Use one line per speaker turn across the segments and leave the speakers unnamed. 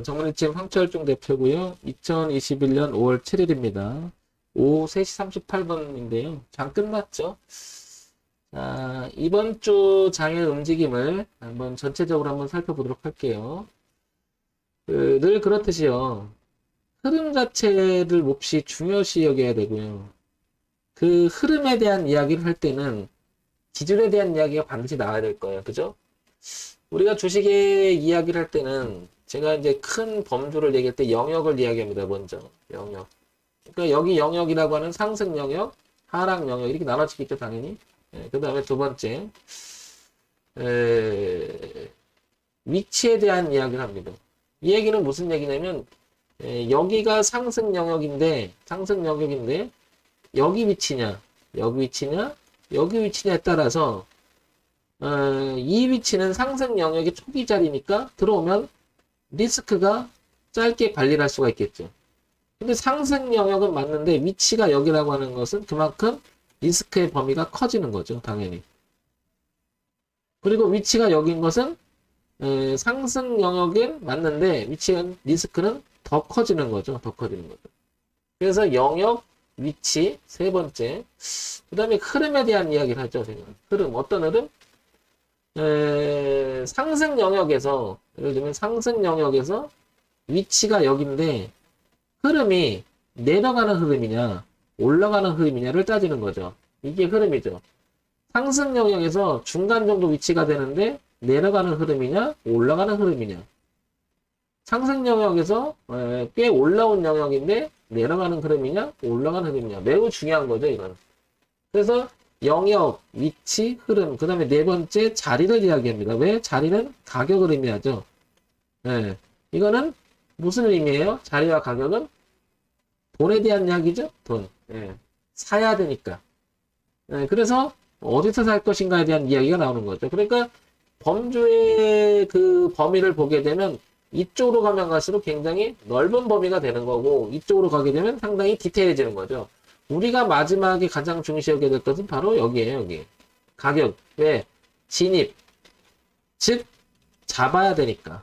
정문이팀 황철중 대표고요. 2021년 5월 7일입니다. 오후 3시 38분인데요. 장 끝났죠? 자, 이번 주 장의 움직임을 한번 전체적으로 한번 살펴보도록 할게요. 늘 그렇듯이요. 흐름 자체를 몹시 중요시 여겨야 되고요. 그 흐름에 대한 이야기를 할 때는 기준에 대한 이야기가 반드시 나와야 될 거예요. 그죠? 우리가 주식의 이야기를 할 때는 제가 이제 큰 범주를 얘기할 때 영역을 이야기합니다. 먼저 영역. 그러니까 여기 영역이라고 하는 상승 영역, 하락 영역 이렇게 나눠지겠죠, 당연히. 그 다음에 두 번째 위치에 대한 이야기를 합니다. 이 얘기는 무슨 얘기냐면 여기가 상승 영역인데 여기 위치냐, 여기 위치냐에 따라서 이 위치는 상승 영역의 초기 자리니까 들어오면 리스크가 짧게 관리를 할 수가 있겠죠. 근데 상승 영역은 맞는데 위치가 여기라고 하는 것은 그만큼 리스크의 범위가 커지는 거죠. 당연히. 그리고 위치가 여기인 것은 상승 영역은 맞는데 리스크는 더 커지는 거죠. 더 커지는 거죠. 그래서 영역, 위치, 세 번째. 그 다음에 흐름에 대한 이야기를 하죠. 제가. 흐름, 어떤 흐름? 상승 영역에서, 예를 들면 상승 영역에서 위치가 여기인데 흐름이 내려가는 흐름이냐 올라가는 흐름이냐를 따지는 거죠. 이게 흐름이죠. 상승 영역에서 중간 정도 위치가 되는데 내려가는 흐름이냐 올라가는 흐름이냐. 상승 영역에서 꽤 올라온 영역인데 내려가는 흐름이냐 올라가는 흐름이냐. 매우 중요한 거죠, 이건. 그래서 영역, 위치, 흐름, 그 다음에 네 번째 자리를 이야기합니다. 왜? 자리는 가격을 의미하죠. 이거는 무슨 의미예요? 자리와 가격은 돈에 대한 이야기죠. 돈. 사야 되니까. 그래서 어디서 살 것인가에 대한 이야기가 나오는 거죠. 그러니까 범주의 그 범위를 보게 되면 이쪽으로 가면 갈수록 굉장히 넓은 범위가 되는 거고 이쪽으로 가게 되면 상당히 디테일해지는 거죠. 우리가 마지막에 가장 중시하게 될 것은 바로 여기에요. 여기. 가격. 왜? 진입. 즉 잡아야 되니까.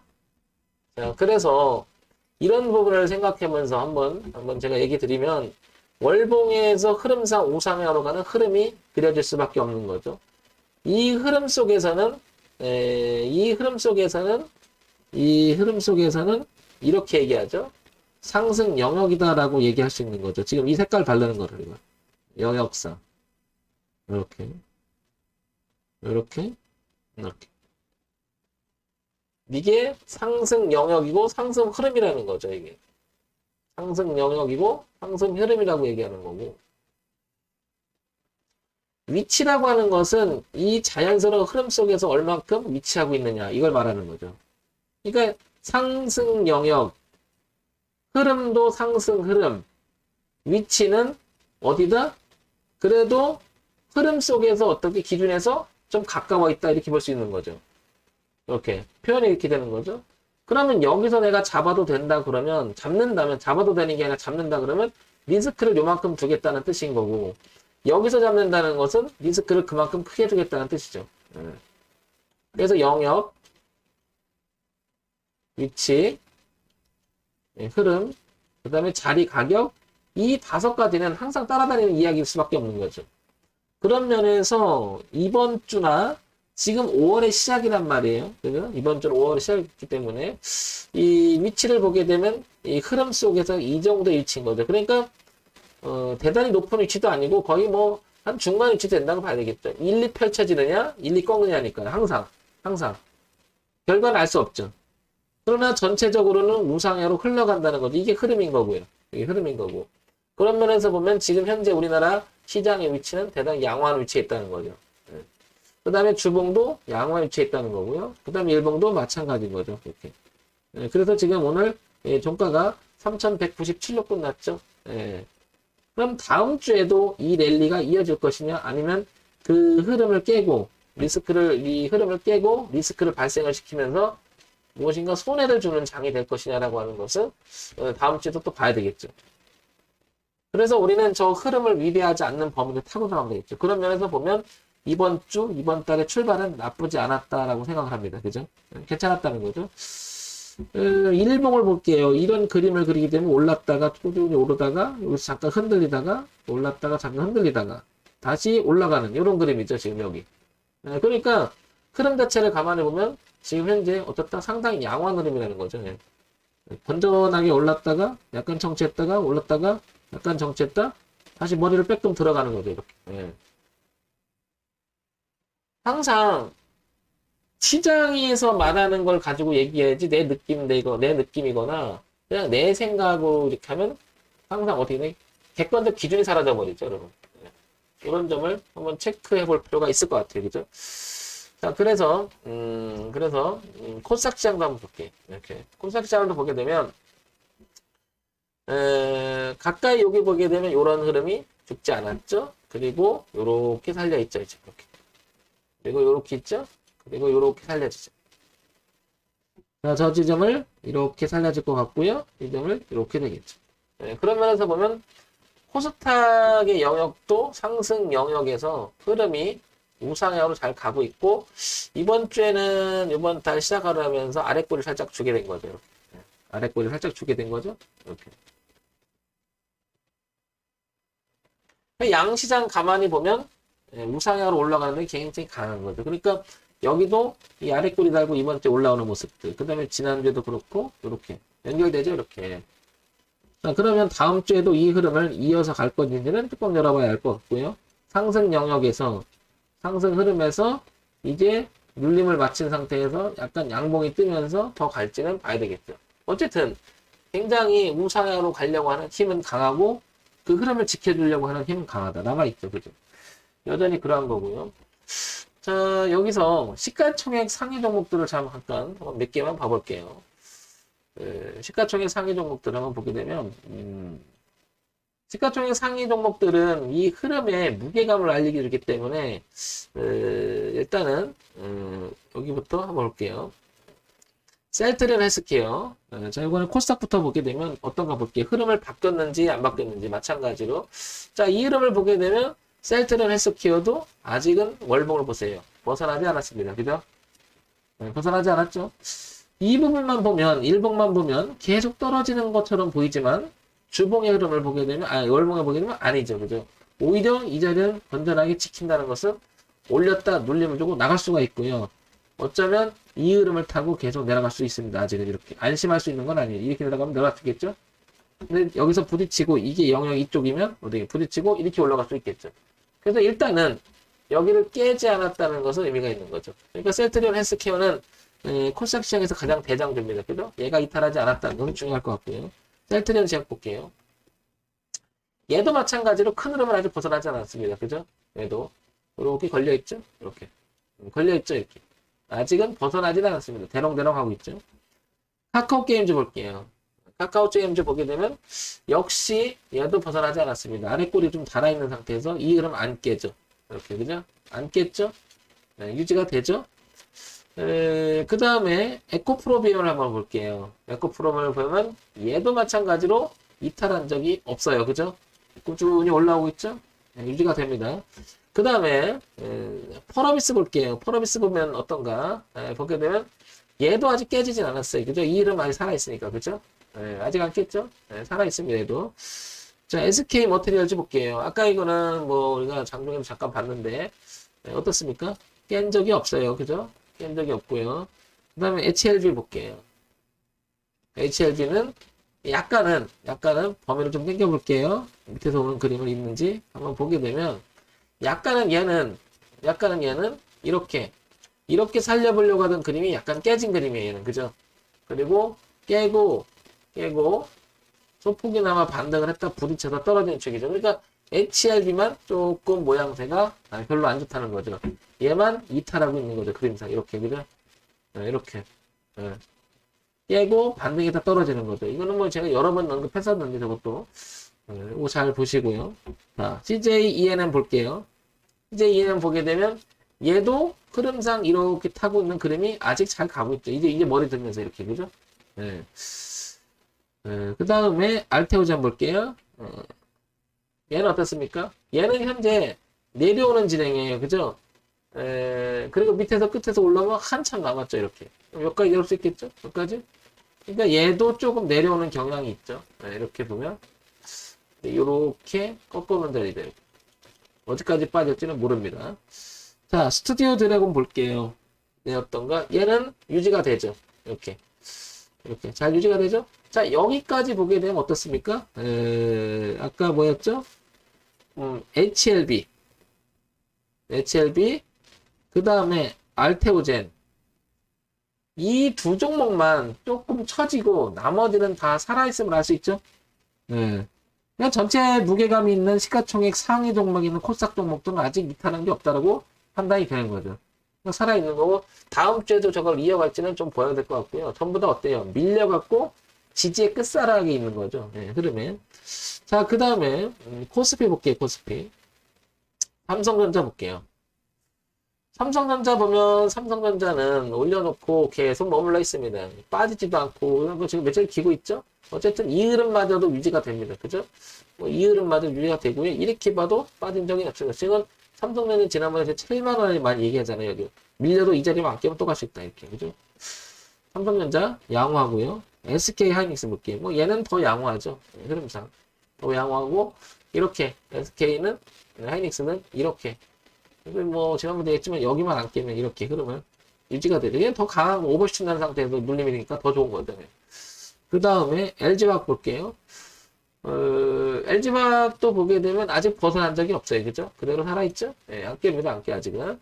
자, 그래서 이런 부분을 생각하면서 한번 제가 얘기 드리면 월봉에서 흐름상 우상향으로 가는 흐름이 그려질 수밖에 없는 거죠. 이 흐름 속에서는 이렇게 얘기하죠. 상승 영역이다라고 얘기할 수 있는 거죠. 지금 이 색깔 바르는 거를 이거. 영역상. 이렇게. 이게 상승 영역이고 상승 흐름이라는 거죠, 이게. 상승 영역이고 상승 흐름이라고 얘기하는 거고. 위치라고 하는 것은 이 자연스러운 흐름 속에서 얼만큼 위치하고 있느냐, 이걸 말하는 거죠. 그러니까 상승 영역, 흐름도 상승 흐름, 위치는 어디다? 그래도 흐름 속에서 어떻게 기준에서 좀 가까워 있다, 이렇게 볼 수 있는 거죠. 이렇게 표현이 이렇게 되는 거죠. 그러면 여기서 내가 잡아도 된다 그러면 잡아도 되는 게 아니라 잡는다 그러면 리스크를 요만큼 두겠다는 뜻인 거고 여기서 잡는다는 것은 리스크를 그만큼 크게 두겠다는 뜻이죠. 그래서 영역, 위치, 흐름, 그 다음에 자리, 가격 이 5가지는 항상 따라다니는 이야기일 수밖에 없는 거죠. 그런 면에서 이번 주나 지금 5월의 시작이란 말이에요. 그죠? 이번 주는 5월의 시작이기 때문에 이 위치를 보게 되면 이 흐름 속에서 이 정도의 위치인 거죠. 그러니까 대단히 높은 위치도 아니고 거의 뭐 한 중간 위치 된다고 봐야 되겠죠. 1, 2 펼쳐지느냐, 1, 2 꺾느냐니까요. 항상. 결과는 알 수 없죠. 그러나 전체적으로는 우상향으로 흘러간다는 거죠. 이게 흐름인 거고요. 이게 흐름인 거고. 그런 면에서 보면 지금 현재 우리나라 시장의 위치는 대단히 양호한 위치에 있다는 거죠. 그 다음에 주봉도 양호한 위치에 있다는 거고요. 그 다음에 일봉도 마찬가지인 거죠. 이렇게. 그래서 지금 오늘 종가가 3,197로 끝났죠. 그럼 다음 주에도 이 랠리가 이어질 것이냐 아니면 그 흐름을 깨고 리스크를 발생을 시키면서 무엇인가 손해를 주는 장이 될 것이냐라고 하는 것은 다음 주에도 또 봐야 되겠죠. 그래서 우리는 저 흐름을 위배하지 않는 범위를 타고 나가면 되겠죠. 그런 면에서 보면 이번 달의 출발은 나쁘지 않았다라고 생각을 합니다. 그죠? 괜찮았다는 거죠. 일봉을 볼게요. 이런 그림을 그리게 되면 올랐다가 꾸준히 오르다가 여기서 잠깐 흔들리다가 올랐다가 잠깐 흔들리다가 다시 올라가는 이런 그림이죠. 지금 여기. 그러니까 흐름 자체를 감안해 보면 지금 현재 어떻다 상당히 양호한 흐름이라는 거죠. 예. 건전하게 올랐다가 약간 정체했다가 올랐다가 약간 정체했다 다시 머리를 빼끔 들어가는 거죠. 이렇게. 예. 항상 시장에서 말하는 걸 가지고 얘기해야지 내 느낌인데 이거 내 느낌이거나 그냥 내 생각으로 이렇게 하면 항상 어떻게 돼? 객관적 기준이 사라져 버리죠, 여러분. 예. 이런 점을 한번 체크해 볼 필요가 있을 것 같아요, 그죠? 자, 그래서 코스닥 시장도 한번 볼게. 이렇게 코스닥 시장을 보게 되면 가까이 여기 보게 되면 이런 흐름이 죽지 않았죠? 그리고 요렇게 살려 있죠, 이제 이렇게. 그리고 요렇게 있죠? 그리고 요렇게 살려지죠. 자, 저 지점을 이렇게 살려질 것 같고요. 이 점을 이렇게 되겠죠. 그런 면에서 보면 코스닥의 영역도 상승 영역에서 흐름이 우상향으로 잘 가고 있고 이번 주에는 이번 달 시작하면서 아랫꼬리를 살짝 주게 된 거죠. 이렇게. 아랫꼬리를 살짝 주게 된 거죠. 이렇게. 양시장 가만히 보면 우상향으로 올라가는 게 굉장히 강한 거죠. 그러니까 여기도 이 아랫꼬리 달고 이번 주에 올라오는 모습들. 그 다음에 지난주에도 그렇고 이렇게 연결되죠. 이렇게. 자, 그러면 다음 주에도 이 흐름을 이어서 갈 건지는 뚜껑 열어봐야 알 것 같고요. 상승 영역에서 상승 흐름에서 이제 눌림을 마친 상태에서 약간 양봉이 뜨면서 더 갈지는 봐야 되겠죠. 어쨌든 굉장히 우상향으로 가려고 하는 힘은 강하고 그 흐름을 지켜주려고 하는 힘은 강하다. 남아있죠. 그죠? 여전히 그러한 거고요. 자, 여기서 시가총액 상위 종목들을 잠깐 몇 개만 봐볼게요. 시가총액 상위 종목들을 한번 보게 되면 시가총액 상위 종목들은 이 흐름에 무게감을 알리기 주기 때문에 일단은 여기부터 한번 볼게요. 셀트리온 헬스케어. 자, 이번에 코스닥부터 보게 되면 어떤가 볼게요. 흐름을 바뀌었는지 안 바뀌었는지 마찬가지로. 자, 이 흐름을 보게 되면 셀트리온 헬스케어도 아직은 월봉을 보세요. 벗어나지 않았습니다. 그죠? 벗어나지 않았죠? 이 부분만 보면, 일봉만 보면 계속 떨어지는 것처럼 보이지만 주봉의 흐름을 보게 되면, 월봉을 보게 되면 아니죠. 그죠? 오히려 이 자리는 건전하게 지킨다는 것은 올렸다 눌림을 주고 나갈 수가 있고요. 어쩌면 이 흐름을 타고 계속 내려갈 수 있습니다. 아직은 이렇게. 안심할 수 있는 건 아니에요. 이렇게 내려가면 내려가겠죠? 근데 여기서 부딪히고 이게 영역 이쪽이면 어떻게 부딪히고 이렇게 올라갈 수 있겠죠. 그래서 일단은 여기를 깨지 않았다는 것은 의미가 있는 거죠. 그러니까 셀트리온 헬스케어는 코스닥 시장에서 가장 대장주입니다. 그죠? 얘가 이탈하지 않았다는 것은 중요할 것 같고요. 셀트리온 제약 볼게요. 얘도 마찬가지로 큰 흐름을 아직 벗어나지 않았습니다. 그죠? 얘도 이렇게 걸려있죠? 이렇게 걸려있죠? 이렇게 아직은 벗어나지 않았습니다. 대롱대롱 하고 있죠. 카카오 게임즈 볼게요. 카카오 게임즈 보게 되면 역시 얘도 벗어나지 않았습니다. 아랫골이 좀 달아있는 상태에서 이 흐름 안 깨죠. 이렇게 그죠? 안 깼죠? 네, 유지가 되죠? 그 다음에 에코프로비움을 한번 볼게요. 에코프로비움을 보면 얘도 마찬가지로 이탈한 적이 없어요. 그죠? 꾸준히 올라오고 있죠? 네, 유지가 됩니다. 그 다음에 펄어비스 볼게요. 펄어비스 보면 어떤가? 보게 되면 얘도 아직 깨지진 않았어요. 그죠? 이 흐름 아직 살아있으니까. 그죠? 아직 안 깼죠? 살아있습니다. 얘도. 자, SK 머티리얼즈 볼게요. 아까 이거는 뭐 우리가 장중에도 잠깐 봤는데 어떻습니까? 깬 적이 없어요. 그죠? 깬 적이 없고요. 그 다음에 HLB 볼게요. HLB는 약간은 범위를 좀 당겨볼게요. 밑에서 오는 그림을 있는지 한번 보게 되면 약간은 얘는 이렇게 살려보려고 하던 그림이 약간 깨진 그림이에요. 얘는. 그죠? 그리고 깨고 소폭이나마 반등을 했다 부딪혀서 떨어지는 축이죠. 그러니까 HLB만 조금 모양새가 별로 안 좋다는 거죠. 얘만 이탈하고 있는 거죠. 그림상 이렇게. 그죠? 이렇게 깨고 반등이 다 떨어지는 거죠. 이거는 뭐 제가 여러 번 언급했었는데 저것도 이거 잘 보시고요. 자, CJENM 볼게요. CJENM 보게 되면 얘도 흐름상 이렇게 타고 있는 그림이 아직 잘 가고 있죠. 이제 머리 들면서 이렇게. 그죠? 네. 그 다음에 알테오젠 볼게요. 얘는 어떻습니까? 얘는 현재 내려오는 진행이에요. 그죠? 그리고 밑에서 끝에서 올라오면 한참 남았죠. 이렇게. 여기까지 내려올 수 있겠죠? 여기까지? 그러니까 얘도 조금 내려오는 경향이 있죠. 네, 이렇게 보면 이렇게 꺾으면 되죠. 어디까지 빠질지는 모릅니다. 자, 스튜디오 드래곤 볼게요. 네, 어떤가? 얘는 유지가 되죠. 이렇게 잘 유지가 되죠. 자, 여기까지 보게 되면 어떻습니까? 아까 뭐였죠? HLB, 그 다음에 알테오젠. 이 두 종목만 조금 처지고 나머지는 다 살아있음을 알 수 있죠. 네. 그냥 전체 무게감이 있는 시가총액 상위 종목이 있는 코스닥 종목들은 아직 이탈한 게 없다라고 판단이 되는 거죠. 살아있는 거고, 다음 주에도 저걸 이어갈지는 좀 보여야 될 것 같고요. 전부 다 어때요? 밀려갖고 지지의 끝자락에 있는 거죠. 네, 흐름에. 자, 그 다음에 코스피 볼게요. 코스피. 삼성전자 볼게요. 삼성전자 보면 삼성전자는 올려놓고 계속 머물러 있습니다. 빠지지도 않고 이런 거 지금 며칠 기고 있죠? 어쨌든 이 흐름마저도 유지가 됩니다. 그죠? 이 흐름마저 유지가 되고요. 이렇게 봐도 빠진 적이 없습니다. 지금 삼성전자는 지난번에 7만 원을 많이 얘기하잖아요. 여기 밀려도 이 자리만 안 깨면 또 갈 수 있다. 이렇게 그죠? 삼성전자 양호하고요. SK 하이닉스 볼게요. 뭐 얘는 더 양호하죠. 흐름상 더 양호하고 이렇게 SK는 하이닉스는 이렇게. 뭐 지난번에 얘기했지만 여기만 안 깨면 이렇게 흐름을 유지가 되죠. 얘는 더 강한 오버슈팅 난 상태에서 눌림이 되니까 더 좋은 거죠. 그 다음에 LG화학 볼게요. LG화학도 보게 되면 아직 벗어난 적이 없어요. 그죠? 그대로 살아있죠? 네, 안 깹니다. 안 깨, 아직은.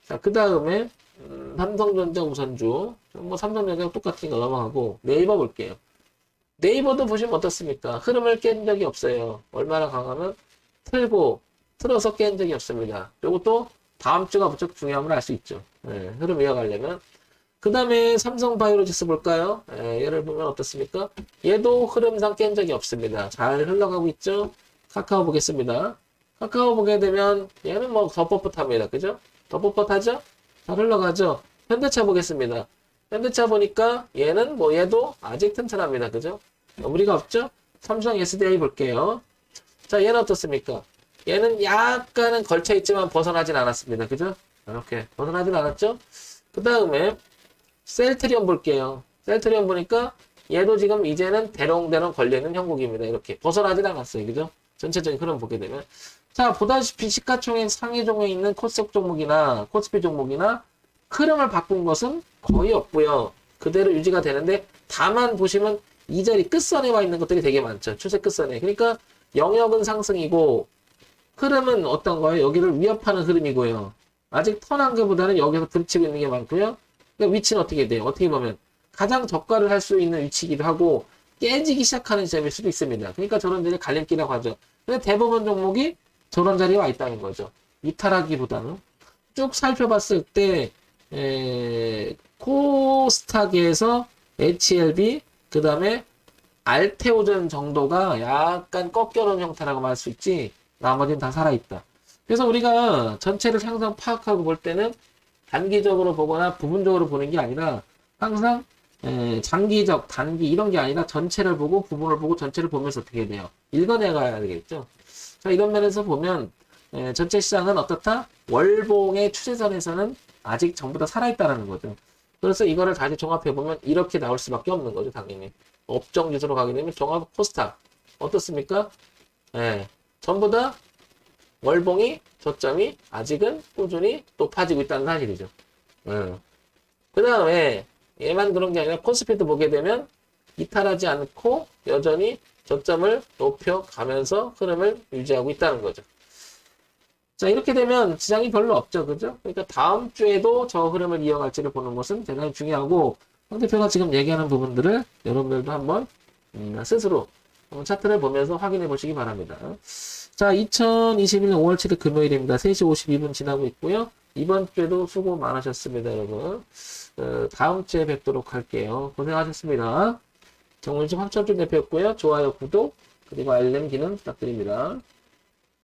자, 그 다음에, 삼성전자 우선주. 뭐, 삼성전자랑 똑같은 거 넘어가고, 네이버 볼게요. 네이버도 보시면 어떻습니까? 흐름을 깬 적이 없어요. 얼마나 강하면, 틀어서 깬 적이 없습니다. 요것도 다음 주가 무척 중요함을 알 수 있죠. 네, 흐름 이어가려면. 그 다음에 삼성바이오로직스 볼까요? 얘를 보면 어떻습니까? 얘도 흐름상 깬 적이 없습니다. 잘 흘러가고 있죠? 카카오 보겠습니다. 카카오 보게 되면 얘는 뭐 더 뻣뻣합니다. 그죠? 더 뻣뻣하죠? 잘 흘러가죠? 현대차 보겠습니다. 현대차 보니까 얘는 뭐 얘도 아직 튼튼합니다. 그죠? 무리가 없죠? 삼성 SDI 볼게요. 자, 얘는 어떻습니까? 얘는 약간은 걸쳐있지만 벗어나진 않았습니다. 그죠? 이렇게 벗어나진 않았죠? 그 다음에 셀트리온 볼게요. 셀트리온 보니까 얘도 지금 이제는 대롱대롱 걸려있는 형국입니다. 이렇게 벗어나진 않았어요. 그죠? 전체적인 흐름 보게 되면. 자, 보다시피 시가총액 상위 종목에 있는 코스닥 종목이나 코스피 종목이나 흐름을 바꾼 것은 거의 없고요. 그대로 유지가 되는데 다만 보시면 이 자리 끝선에 와 있는 것들이 되게 많죠. 추세 끝선에. 그러니까 영역은 상승이고 흐름은 어떤 거예요? 여기를 위협하는 흐름이고요. 아직 턴한 것보다는 여기서 부딪히고 있는 게 많고요. 그러니까 위치는 어떻게 돼요? 어떻게 보면 가장 저가를 할 수 있는 위치이기도 하고 깨지기 시작하는 지점일 수도 있습니다. 그러니까 저런 자리 갈림길이라고 하죠. 근데 대부분 종목이 저런 자리에 와 있다는 거죠. 이탈하기보다는 쭉 살펴봤을 때 코스닥에서 HLB 그 다음에 알테오젠 정도가 약간 꺾여놓은 형태라고 말 수 있지 나머지는 다 살아있다. 그래서 우리가 전체를 항상 파악하고 볼 때는 단기적으로 보거나 부분적으로 보는 게 아니라 항상 장기적, 단기 이런 게 아니라 전체를 보고 부분을 보고 전체를 보면서 어떻게 해야 돼요? 읽어내가야 되겠죠. 자, 이런 면에서 보면 전체 시장은 어떻다? 월봉의 추세선에서는 아직 전부 다 살아있다는 거죠. 그래서 이거를 다시 종합해보면 이렇게 나올 수밖에 없는 거죠. 당연히. 업종지수로 가게 되면 종합 코스닥 어떻습니까? 전부 다 월봉이 저점이 아직은 꾸준히 높아지고 있다는 사실이죠. 그 다음에 얘만 그런 게 아니라 코스피도 보게 되면 이탈하지 않고 여전히 저점을 높여가면서 흐름을 유지하고 있다는 거죠. 자, 이렇게 되면 지장이 별로 없죠. 그죠? 그러니까 다음 주에도 저 흐름을 이어갈지를 보는 것은 대단히 중요하고 황 대표가 지금 얘기하는 부분들을 여러분들도 한번 스스로 차트를 보면서 확인해 보시기 바랍니다. 자, 2021년 5월 7일 금요일입니다. 3시 52분 지나고 있고요. 이번 주에도 수고 많으셨습니다, 여러분. 다음 주에 뵙도록 할게요. 고생하셨습니다. 정원식 황철준 대표였고요. 좋아요, 구독, 그리고 알림 기능 부탁드립니다.